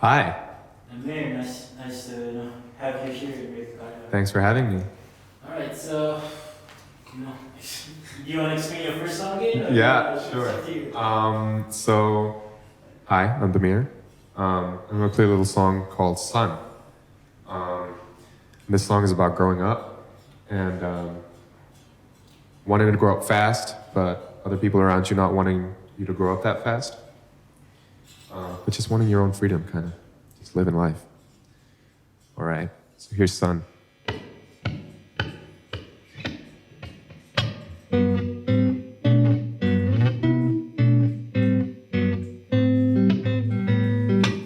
Hi. Amir, nice to have you here in Reka Karya. Thanks for having me. All right, so do you want to explain your first song again? Yeah, It's sure. up to you. Hi, I'm Damir. I'm gonna play a little song called Sun. This song is about growing up and wanting to grow up fast, but other people around you not wanting you to grow up that fast. But just wanting your own freedom, kind of. Just living life. All right, so here's Sun.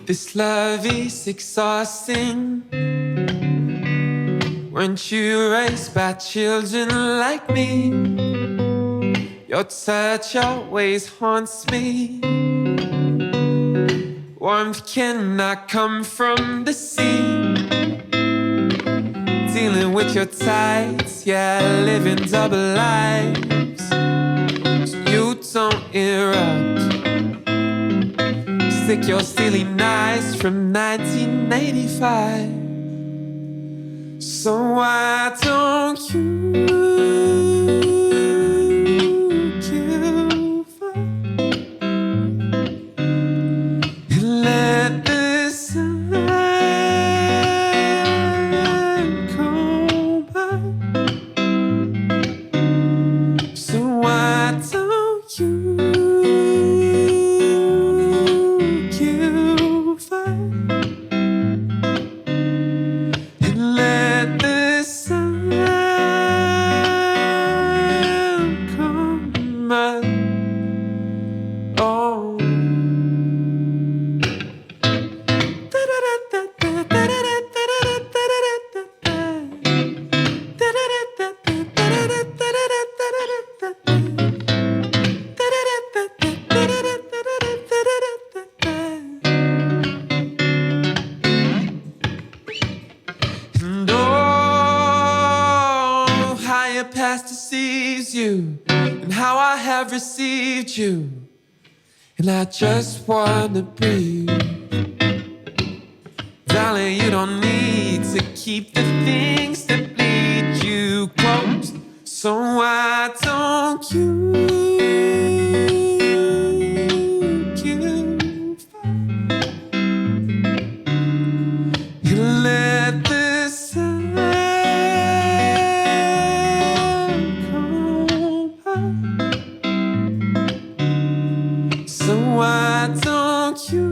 This love is exhausting. Weren't you raised by children like me? Your touch always haunts me. Warmth cannot come from the sea. Dealing with your tides, yeah, living double lives. So you don't erupt. Stick your steely knives from 1985. So why don't you give up and let the sun come by? So why don't you give up and let the sun come by? Oh. And oh, how your past deceives you, and how I have received you, and I just wanna breathe. Darling, you don't need to keep the things that bleed you close. So why don't you give up and let the sun come by? So why don't you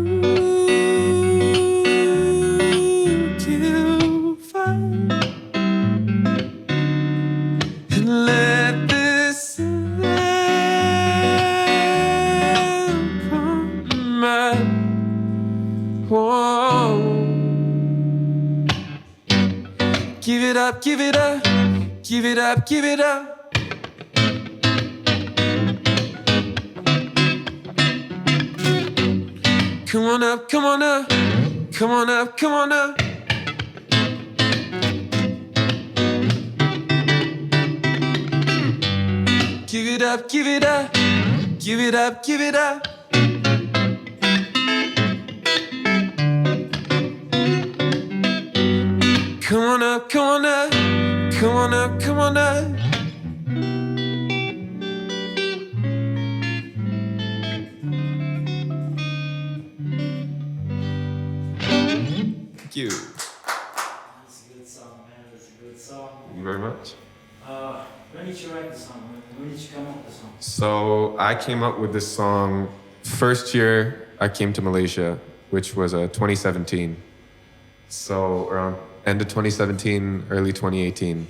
give up and let the sun come by? Whoa. Give it up, give it up, give it up, give it up. Come on up, come on up, come on up, come on up. Give it up, give it up, give it up, give it up. Come on up, come on up, come on up, come on up. Thank you. That's a good song, man. That's a good song. Thank you very much. When did you write the song? When did you come up with the song? So I came up with this song first year I came to Malaysia, which was 2017. So around end of 2017, early 2018,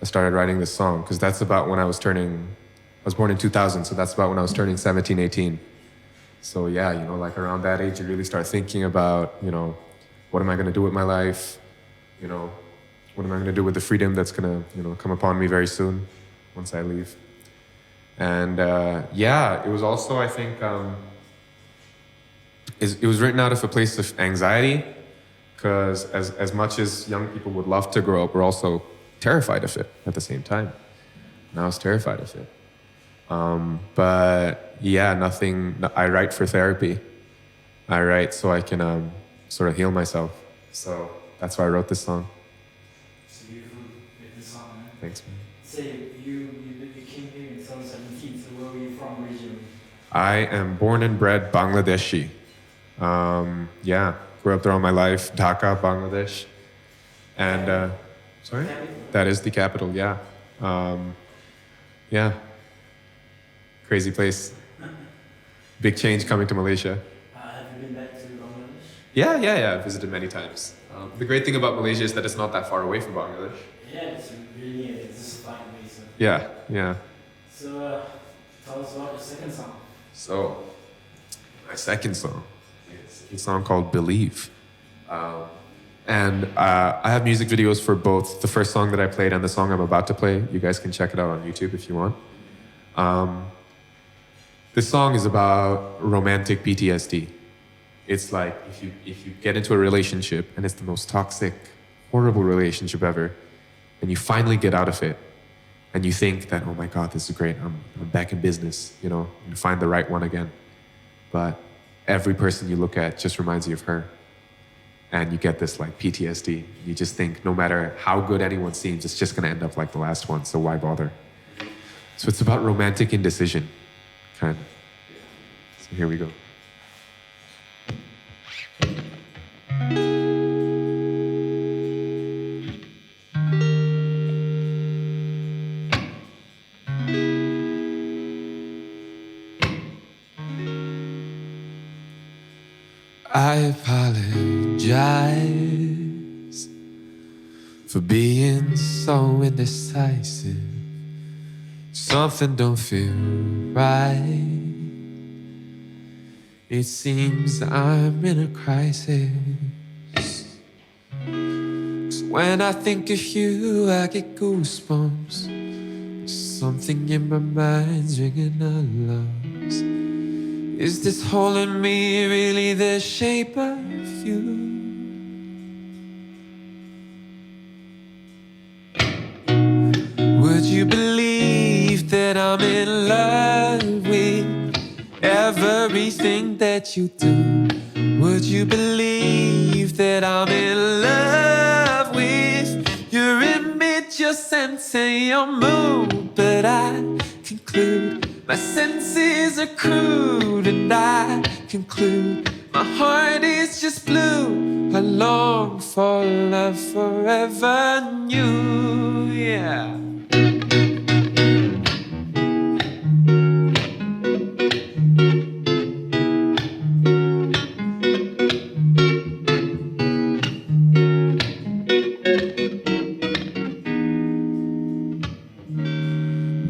I started writing this song because that's about when I was born in 2000, so that's about when I was turning 17, 18. So yeah, like around that age, you really start thinking about, what am I gonna do with my life? What am I gonna do with the freedom that's gonna, come upon me very soon once I leave? And it was also, I think, it was written out of a place of anxiety, because as much as young people would love to grow up, we're also terrified of it at the same time. And I was terrified of it. But yeah, I write for therapy. I write so I can sort of heal myself. So that's why I wrote this song. It's a beautiful song, man. Thanks, man. Say, you came here in 2017, so where were you from originally? I am born and bred Bangladeshi. Yeah, grew up there all my life, Dhaka, Bangladesh. And, sorry? That is the capital, yeah. Yeah. Crazy place. Big change coming to Malaysia. Have you been back to Bangladesh? Yeah. I've visited many times. The great thing about Malaysia is that it's not that far away from Bangladesh. Yeah, it's really near. It's just a fine way, so. Yeah. So, tell us about your second song. So, my second song is a song called Believe. And I have music videos for both the first song that I played and the song I'm about to play. You guys can check it out on YouTube if you want. This song is about romantic PTSD. It's like if you get into a relationship and it's the most toxic, horrible relationship ever, and you finally get out of it, and you think that, oh my God, this is great, I'm back in business, you know, and find the right one again. But every person you look at just reminds you of her. And you get this like PTSD. You just think no matter how good anyone seems, it's just gonna end up like the last one, so why bother? So it's about romantic indecision, kind of. So here we go. I apologize for being so indecisive. Something don't feel right. It seems I'm in a crisis. 'Cause when I think of you, I get goosebumps. Something in my mind's ringing alarms. Is this hole in me really the shape of you? Would you believe that I'm in love with everything that you do? Would you believe that I'm in love with your image, your sense, and your mood? But I conclude my senses are crude, and I conclude my heart is just blue. I long for love forever new, yeah.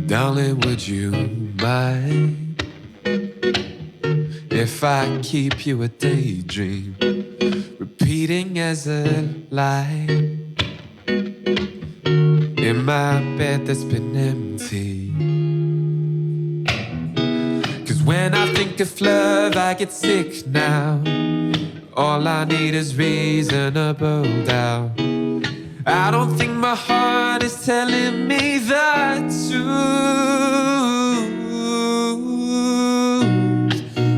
Darling, would you mind if I keep you a daydream, repeating as a lie in my bed that's been empty? 'Cause when I think of love, I get sick now. All I need is reasonable doubt. I don't think my heart is telling me the truth.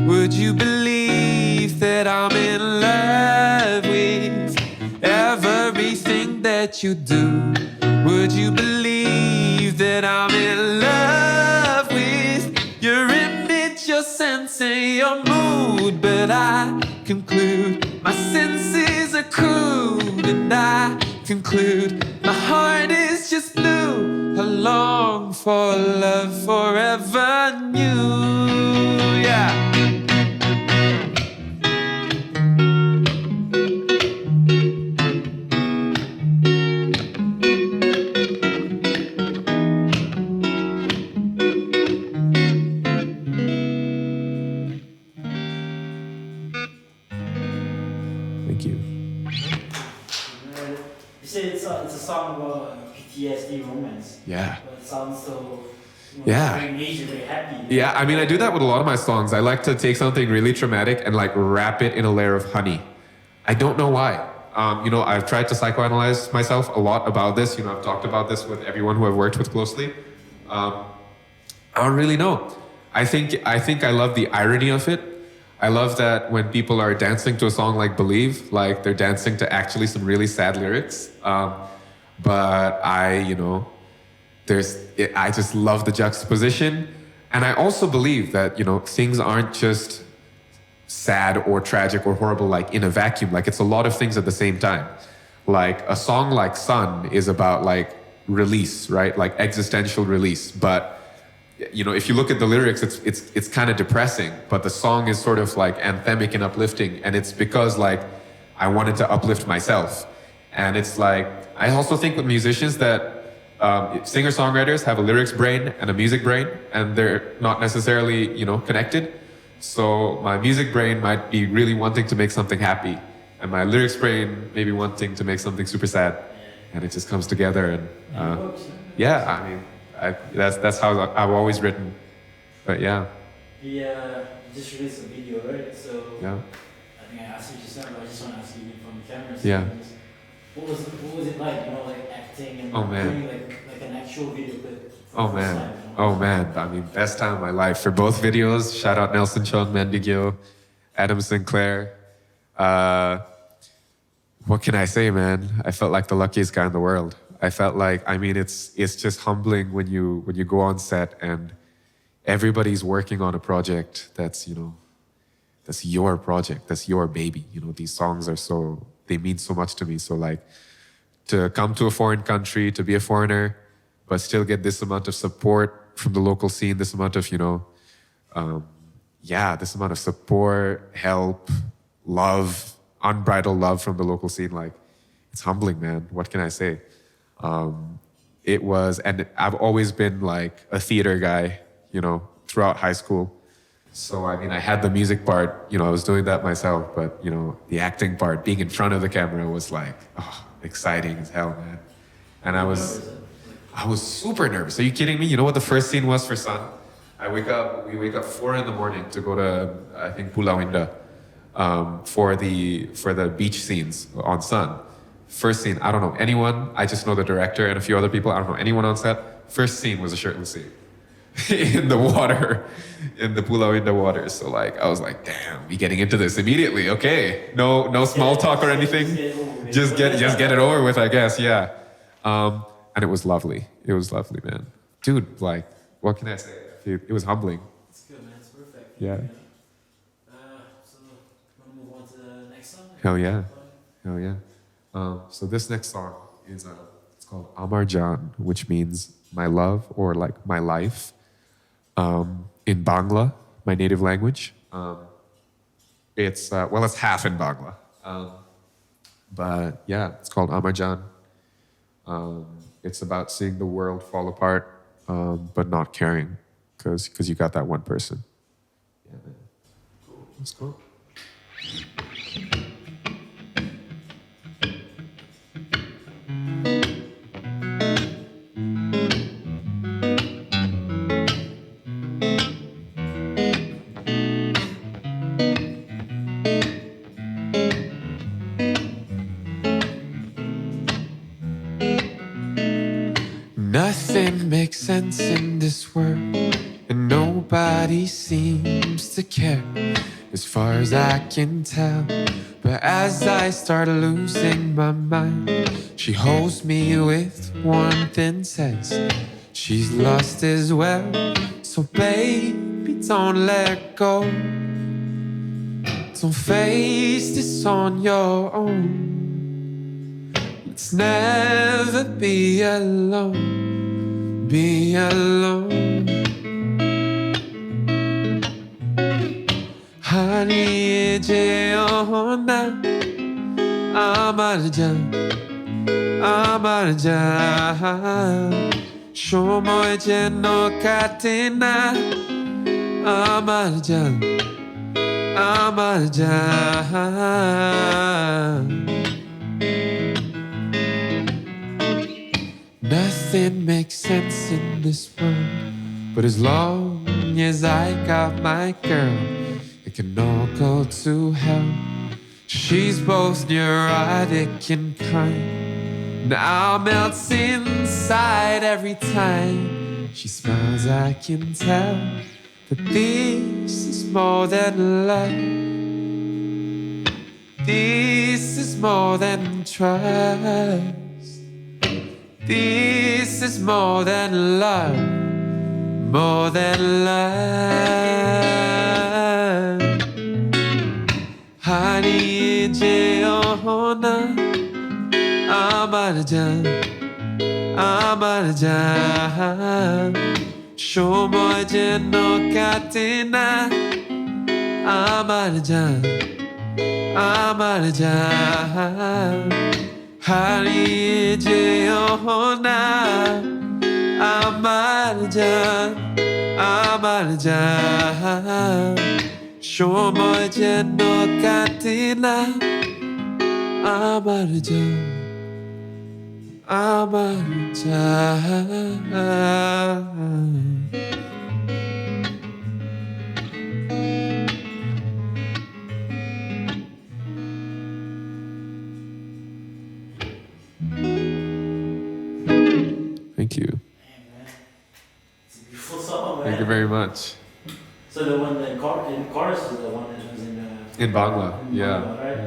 Would you believe that I'm in love with everything that you do? Would you believe that I'm in love with your image, your sense, and your mood? But I conclude my senses are crude, and I conclude my heart is just blue. I long for love forever new, yeah. Thank you. You say it's a song about PTSD romance. Yeah. But it sounds so Yeah. very major, very happy. Yeah, I mean, I do that with a lot of my songs. I like to take something really traumatic and like wrap it in a layer of honey. I don't know why. I've tried to psychoanalyze myself a lot about this. I've talked about this with everyone who I've worked with closely. I don't really know. I think I love the irony of it. I love that when people are dancing to a song like Believe, like they're dancing to actually some really sad lyrics. But I just love the juxtaposition. And I also believe that, things aren't just sad or tragic or horrible, like in a vacuum. Like it's a lot of things at the same time. Like a song like Sun is about like release, right? Like existential release. But if you look at the lyrics, it's kind of depressing, but the song is sort of like anthemic and uplifting. And it's because like I wanted to uplift myself. And it's like, I also think with musicians that singer-songwriters have a lyrics brain and a music brain, and they're not necessarily, connected. So my music brain might be really wanting to make something happy, and my lyrics brain maybe wanting to make something super sad, and it just comes together. And that's how I've always written. But yeah. You just released a video, right? So Yeah. I think I asked you just now, but I just want to ask you from the camera. Yeah. What was it like? Like acting and Oh, man. doing like an actual video clip. Oh man. I mean, best time of my life for both videos. Shout out Nelson Chon, Mendigil, Adam Sinclair. What can I say, man? I felt like the luckiest guy in the world. I felt like, it's just humbling when you go on set and everybody's working on a project that's your project, that's your baby. These songs they mean so much to me. So like, to come to a foreign country, to be a foreigner, but still get this amount of support from the local scene, this amount of, this amount of support, help, love, unbridled love from the local scene. Like, it's humbling, man. What can I say? It was, and I've always been like a theater guy, throughout high school. So, I had the music part, I was doing that myself, but, the acting part, being in front of the camera was like, exciting as hell, man. And I was super nervous. Are you kidding me? You know what the first scene was for Sun? We wake up 4 a.m. to go to, I think, Pulau Indah, for the beach scenes on Sun. First scene, I don't know anyone. I just know the director and a few other people. I don't know anyone on set. First scene was a shirtless scene in the water, in the Pulau Indah water. So like, I was like, damn, we getting into this immediately. Okay, no small talk or anything. Just get it over with, I guess. Yeah. And it was lovely. It was lovely, man. Dude, like, what can I say? It was humbling. It's good, man. It's perfect. Yeah. So, want to move on to the next song? Hell yeah. So this next song is it's called Amar Jan, which means my love or like my life, in Bangla, my native language. It's half in Bangla, but yeah, it's called Amar Jan. It's about seeing the world fall apart, but not caring, because you got that one person. Yeah, man. Cool. Let's go. Nothing makes sense in this world, and nobody seems to care, as far as I can tell. But as I start losing my mind, she holds me with warmth and says she's lost as well. So baby, don't let go. Don't face this on your own. Let's never be alone, be alone. Honey, Jeona, Amarjan, Amarjan. Shomoy Jeno Katina, Amarjan, Amarjan. Nothing makes sense in this world, but as long as I got my girl, it can all go to hell. She's both neurotic and kind. Now melts inside every time she smiles, I can tell. that this is more than life. This is more than trust. This is more than love, more than life. Hari je ohna amar jan, amar jan. Shomoy jeno katina amar jan, amar jan. Hari je ohna amar jan, amar jan. Shomoy jeno katina amar jan, amar jan. Thank you. It's a beautiful song, man. Thank you very much. So the one in chorus is the one that was In Bangla, yeah. Bangla, right?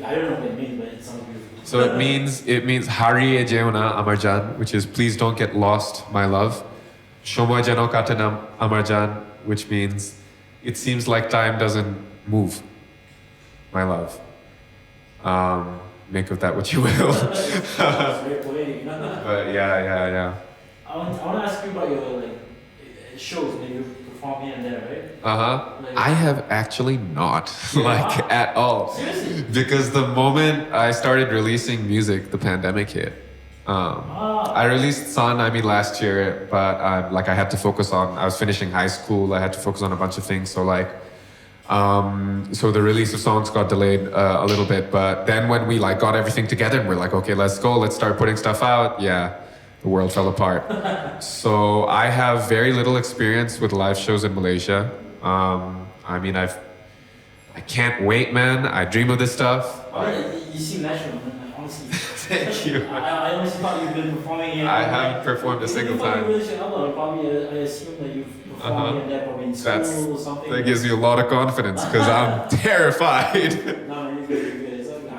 I don't know what it means, but it sounds beautiful. So it means Hari Ejeona Amarjan, which is please don't get lost, my love. Shomoy Jeno Katanam Amarjan, which means it seems like time doesn't move, my love. Make of that what you will. It's very poetic. But yeah. I want to ask you about your shows that you perform here and there, right? Like, I have actually not, at all. Seriously? Because the moment I started releasing music, the pandemic hit. I released Sun, last year, but I had to focus on, I was finishing high school, I had to focus on a bunch of things, so so the release of songs got delayed a little bit, but then when we got everything together and we're like, okay, let's go, let's start putting stuff out, the world fell apart. So I have very little experience with live shows in Malaysia. I can't wait, man. I dream of this stuff. You seem natural, man. Honestly. Thank you. I honestly thought you've been performing here. I haven't performed a single time. I assume that you've performed here and there, probably in school or something. That gives you a lot of confidence because I'm terrified. No, you're good.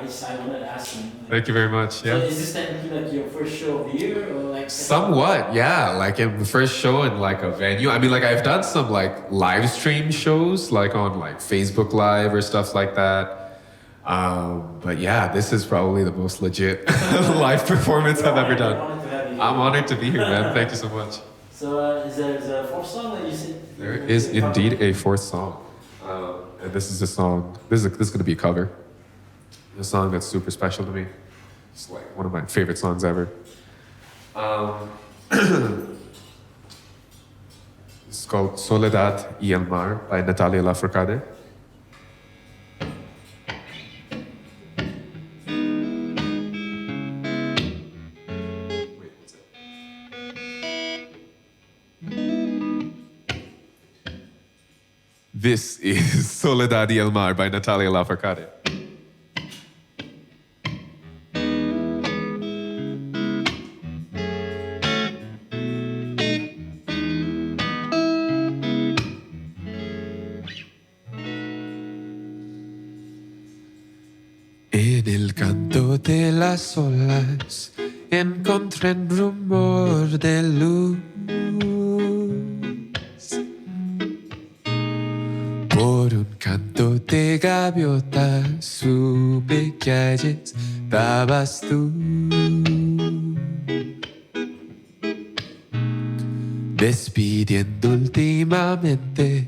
I wanted to ask you. Thank you very much. Yeah. So is this technically your first show of the year, or Somewhat, yeah. The first show in a venue. I've done some live stream shows, on Facebook Live or stuff like that. But yeah, this is probably the most legit live performance I've ever done. I'm honored to be here, man. Thank you so much. So is there a fourth song that you said? There is indeed a fourth song, and this is a song. This is going to be a cover. A song that's super special to me. It's one of my favorite songs ever. It's called Soledad y el Mar by Natalia Lafourcade. This is Soledad y el Mar by Natalia Lafourcade. En el canto de las olas encontré un rumor de luz. Por un canto de gaviota supe que allí estabas tú. Despidiendo últimamente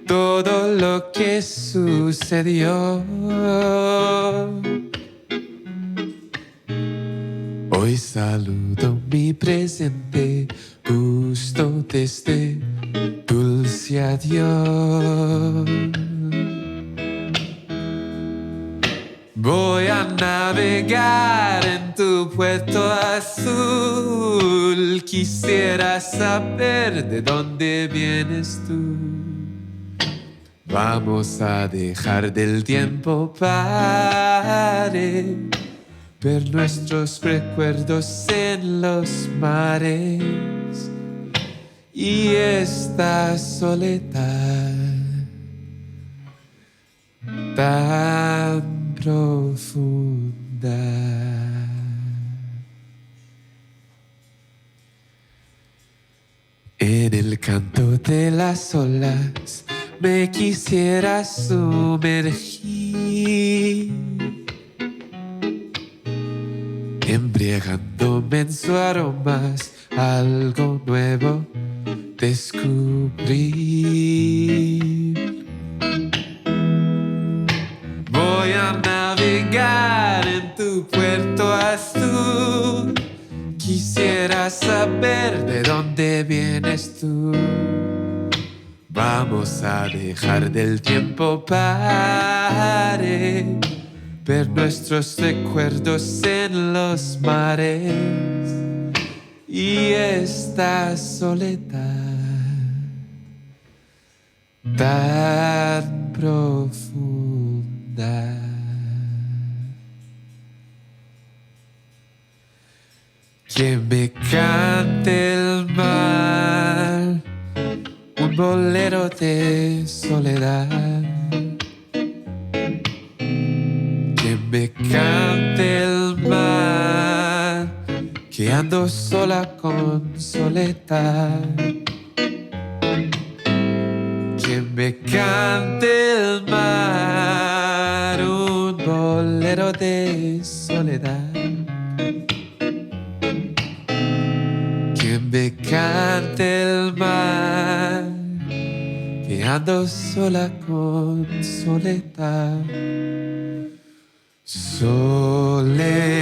todo lo que sucedió. Hoy saludo mi presente justo desde dulce adiós. Voy a navegar en tu puerto azul. Quisiera saber de dónde vienes tú. Vamos a dejar del tiempo pare, ver nuestros recuerdos en los mares y esta soledad tan profunda. En el canto de las olas me quisiera sumergir, embriagándome en su aromas, algo nuevo descubrir. Voy a navegar en tu puerto azul. Quisiera saber de dónde vienes tú. Vamos a dejar del tiempo pare, ver nuestros recuerdos en los mares y esta soledad tan profunda. Que me cante el mar, un bolero de soledad. Que me cante el mar, que ando sola con soledad. Que me cante el mar, un bolero de soledad. Que me cante el mar, que ando sola con soledad. Soledadian.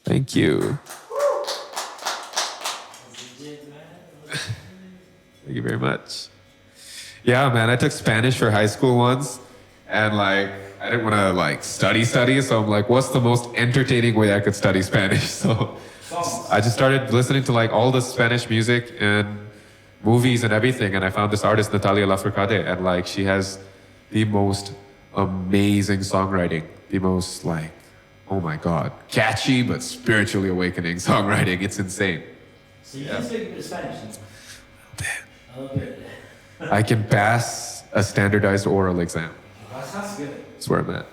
Thank you. Thank you very much. Yeah, man, I took Spanish for high school once, and like, I didn't want to like study, so I'm like, what's the most entertaining way I could study Spanish? So I just started listening to like all the Spanish music and movies and everything, and I found this artist, Natalia Lafourcade, and like, she has the most amazing songwriting, the most like, oh my God, catchy but spiritually awakening songwriting. It's insane. So you can speak Spanish? A little bit. I can pass a standardized oral exam. That sounds good. That's where I'm at.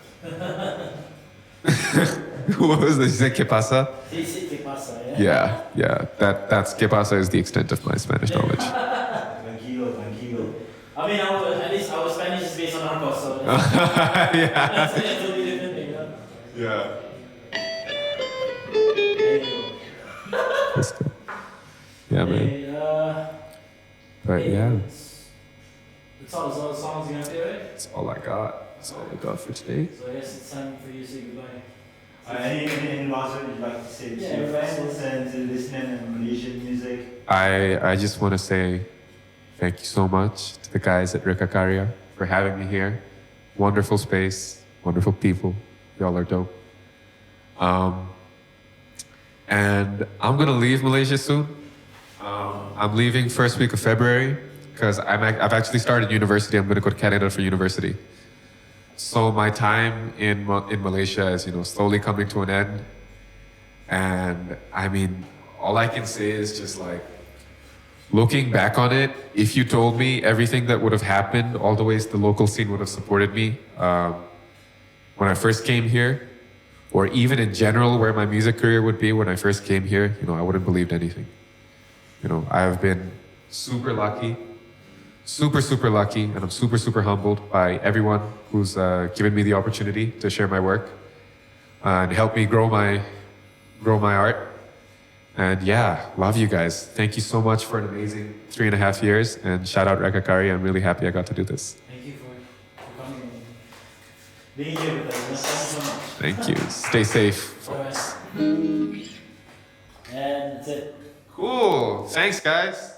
What was this? You said ¿Qué pasa? Sí, sí, ¿qué pasa? Yeah. Yeah. That's ¿Qué pasa is the extent of my Spanish knowledge. Tranquilo, tranquilo. I mean, at least our Spanish is based on Arcos, so Yeah. that's a totally different thing, huh? Yeah. There you go. That's good. Yeah, man. Hey, But yeah, that's all the songs you have there, right? that's all I got. That's all I got for today. So I guess it's time for you to say goodbye. Any last word you'd like to say to your fans and to listening and Malaysian music? I just want to say thank you so much to the guys at Reka Karya for having me here. Wonderful space, wonderful people. Y'all are dope. And I'm gonna leave Malaysia soon. I'm leaving first week of February because I've actually started university. I'm gonna go to Canada for university. So my time in Malaysia is, slowly coming to an end. And I mean, all I can say is just like, looking back on it, if you told me everything that would have happened, all the ways the local scene would have supported me when I first came here, or even in general where my music career would be when I first came here, I wouldn't have believed anything. I've been super lucky, super lucky, and I'm super humbled by everyone who's given me the opportunity to share my work and help me grow my art. And yeah, love you guys. Thank you so much for an amazing 3.5 years, and shout out Reka Karya. I'm really happy I got to do this. Thank you for coming and being here with us. Thank you so much. Thank you. Stay safe, All right. folks. And that's it. Cool. Thanks, guys.